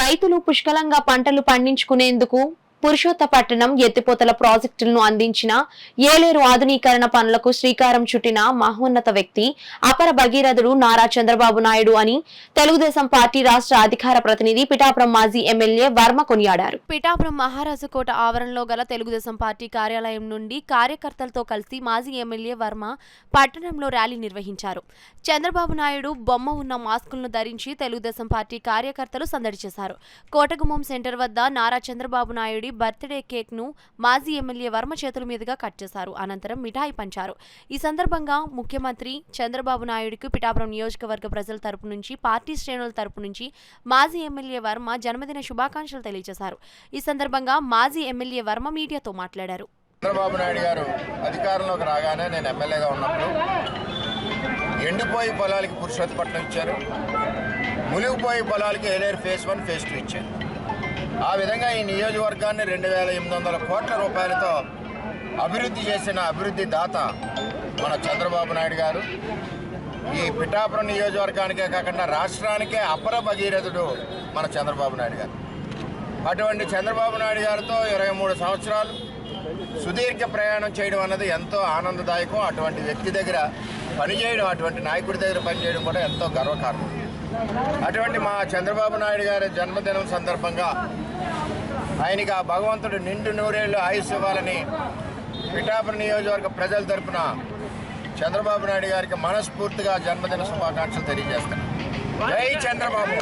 రైతులు పుష్కలంగా పంటలు పండించుకునేందుకు పురుషోత్తపట్నం ఎత్తిపోతల ప్రాజెక్టులను అందించిన ఏలేరు ఆధునీకరణ పనులకు శ్రీకారం చుట్టిన మహోన్నత వ్యక్తి అపర భగీరథుడు నారా చంద్రబాబు నాయుడు అని తెలుగుదేశం పార్టీ రాష్ట్ర అధికార ప్రతినిధి పిఠాపురం మాజీ ఎమ్మెల్యే వర్మ కొనియాడారు. పిఠాపురం మహారాజుకోట ఆవరణలో గల తెలుగుదేశం పార్టీ కార్యాలయం నుండి కార్యకర్తలతో కలిసి మాజీ ఎమ్మెల్యే వర్మ పట్టణంలో ర్యాలీ నిర్వహించారు. చంద్రబాబు నాయుడు బొమ్మ ఉన్న మాస్కులను ధరించి తెలుగుదేశం పార్టీ కార్యకర్తలు సందడి చేశారు. కోటగుమ్మం సెంటర్ వద్ద నారా చంద్రబాబు నాయుడు బర్త్డే కేక్ ను మాజీ ఎమ్మెల్యే వర్మ చేతుల మీదుగా కట్ చేశారు. అనంతరం మిఠాయి పంచారు. ఈ సందర్భంగా ముఖ్యమంత్రి చంద్రబాబు నాయుడుకు పిఠాపురం నియోజకవర్గ ప్రజల తరపు నుంచి, పార్టీ శ్రేణుల తరపు నుంచి మాజీ ఎమ్మెల్యే వర్మ జన్మదిన శుభాకాంక్షలు తెలియజేశారు. ఈ సందర్భంగా మాజీ ఎమ్మెల్యే వర్మ మీడియాతో మాట్లాడారు. చంద్రబాబు నాయుడు గారు అధికారంలోకి రాగానే నేను ఎమ్మెల్యేగా ఉన్నప్పుడు ఎండిపోయి పొలాలకి పురుషోత్తపట్నం ఇచ్చారు, మునిగిపోయి పొలాలకి ఏలేరు ఫేజ్ 1, ఫేజ్ 2 ఇచ్చారు. ఆ విధంగా ఈ నియోజకవర్గాన్ని 2800 కోట్ల రూపాయలతో అభివృద్ధి చేసిన అభివృద్ధి దాత మన చంద్రబాబు నాయుడు గారు. ఈ పిఠాపురం నియోజకవర్గానికే కాకుండా రాష్ట్రానికే అపర భగీరథుడు మన చంద్రబాబు నాయుడు గారు. అటువంటి చంద్రబాబు నాయుడు గారితో 23 సంవత్సరాలు సుదీర్ఘ ప్రయాణం చేయడం అన్నది ఎంతో ఆనందదాయకం. అటువంటి వ్యక్తి దగ్గర పనిచేయడం, అటువంటి నాయకుడి దగ్గర పనిచేయడం కూడా ఎంతో గర్వకారణం. అటువంటి మా చంద్రబాబు నాయుడు గారి జన్మదినం సందర్భంగా ఆయనకి ఆ భగవంతుడు నిండు నూరేళ్లు ఆయుష్ ఇవ్వాలని పిఠాపురం నియోజకవర్గ ప్రజల తరపున చంద్రబాబు నాయుడు గారికి మనస్ఫూర్తిగా జన్మదిన శుభాకాంక్షలు తెలియజేస్తాను. జై చంద్రబాబు.